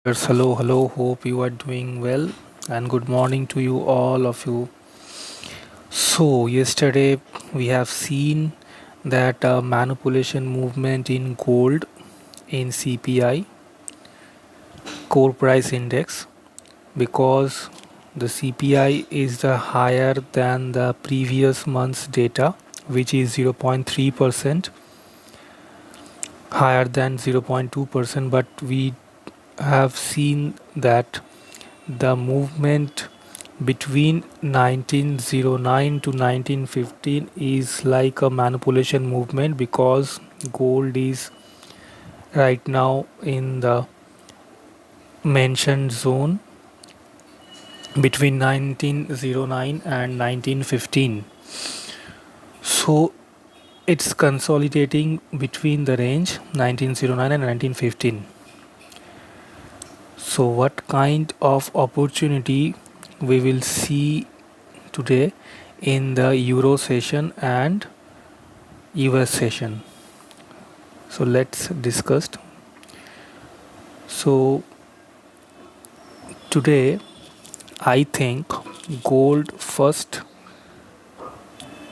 Yes, hello. Hope you are doing well, and good morning to you all of you. So, yesterday we have seen that manipulation movement in gold in CPI core price index because the CPI is the higher than the previous month's data, which is 0.3% higher than 0.2%, but we have seen that the movement between 1909 to 1915 is like a manipulation movement because gold is right now in the mentioned zone between 1909 and 1915. So it's consolidating between the range 1909 and 1915. So what kind of opportunity we will see today in the Euro session and US session? So let's discuss. So today I think gold first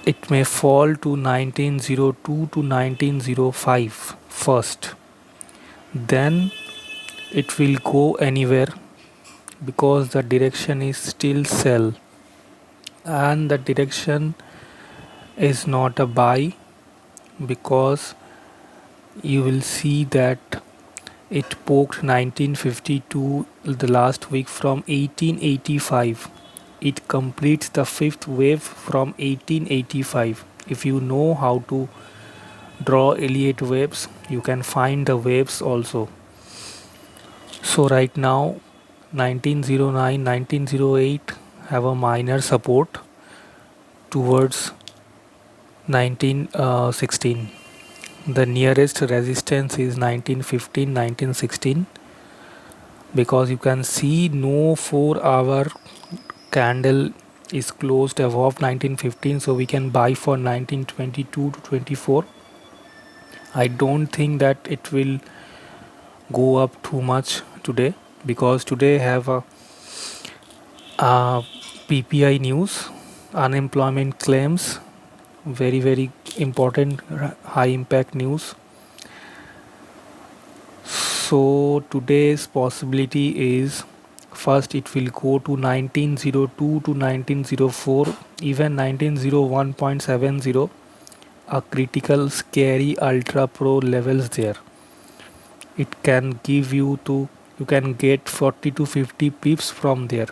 it may fall to 1902 to 1905 first. Then it will go anywhere because the direction is still sell and the direction is not a buy because you will see that it poked 1952 the last week from 1885. It completes the fifth wave from 1885. If you know how to draw Elliott waves, you can find the waves also. So right now 1909 1908 have a minor support towards 1916. The nearest resistance is 1915 1916 because you can see no 4-hour candle is closed above 1915, so we can buy for 1922 to 24. I don't think that it will go up too much today because today have a PPI news, unemployment claims, very important high impact news. So today's possibility is first it will go to 1902 to 1904, even 1901.70, a critical scary ultra pro levels there. It can give you can get 40 to 50 pips from there.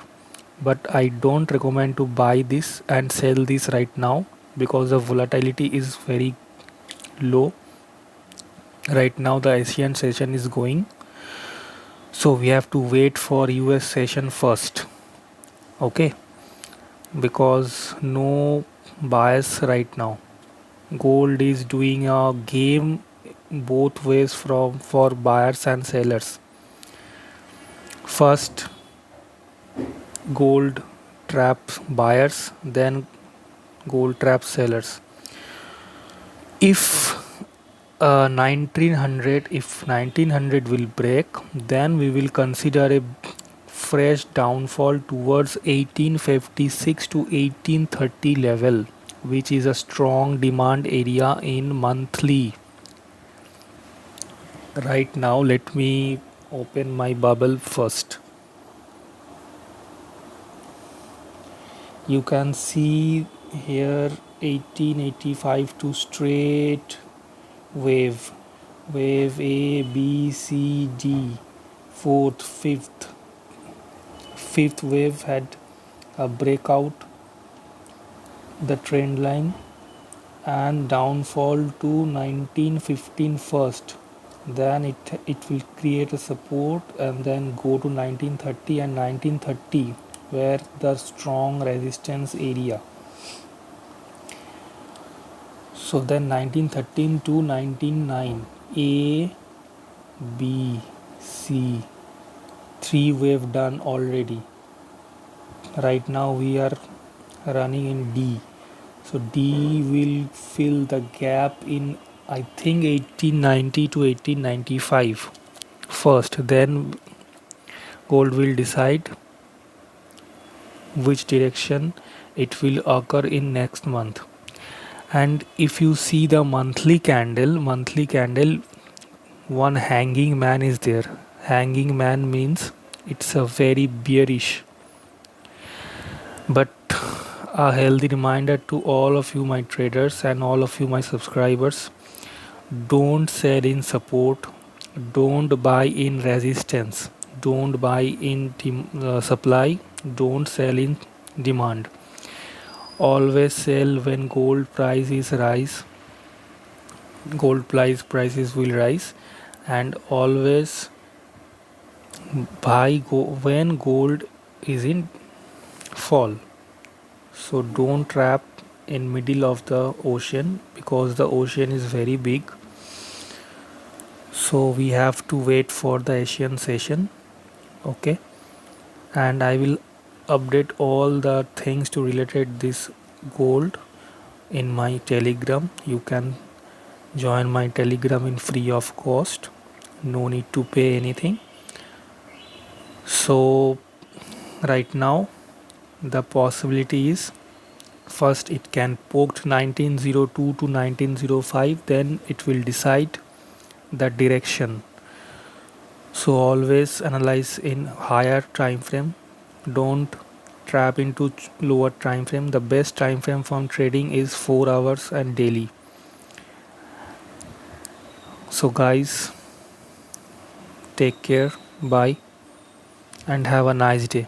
But I don't recommend to buy this and sell this right now because the volatility is very low. Right now the Asian session is going, so we have to wait for US session first. Okay, because no bias right now. Gold is doing a game both ways from for buyers and sellers. First gold traps buyers, then gold traps sellers. If 1900, if 1900 will break, then we will consider a fresh downfall towards 1856 to 1830 level, which is a strong demand area in monthly. Right now let me open my bubble first. You can see here 1885 to straight wave A B C D, fourth fifth wave had a breakout the trend line and downfall to 1915 first, then it will create a support and then go to 1930 and 1930 where the strong resistance area. So then 1913 to 199 A B C, three wave done already. Right now we are running in D, so D will fill the gap in I think 1890 to 1895 first, then gold will decide which direction it will occur in next month. And if you see the monthly candle, one hanging man is there. Hanging man means it's a very bearish. But a healthy reminder to all of you, my traders, and all of you, my subscribers, don't sell in support, don't buy in resistance, don't buy in supply, don't sell in demand. Always sell when gold prices will rise, and always when gold is in fall. So don't trap in middle of the ocean, because the ocean is very big. So we have to wait for the Asian session. Okay, and I will update all the things to related this gold in my telegram. You can join my telegram in free of cost, no need to pay anything. So right now the possibility is, first it can poked 1902 to 1905, then it will decide the direction. So always analyze in higher time frame, don't trap into lower time frame. The best time frame from trading is 4 hours and daily. So guys, take care, bye, and have a nice day.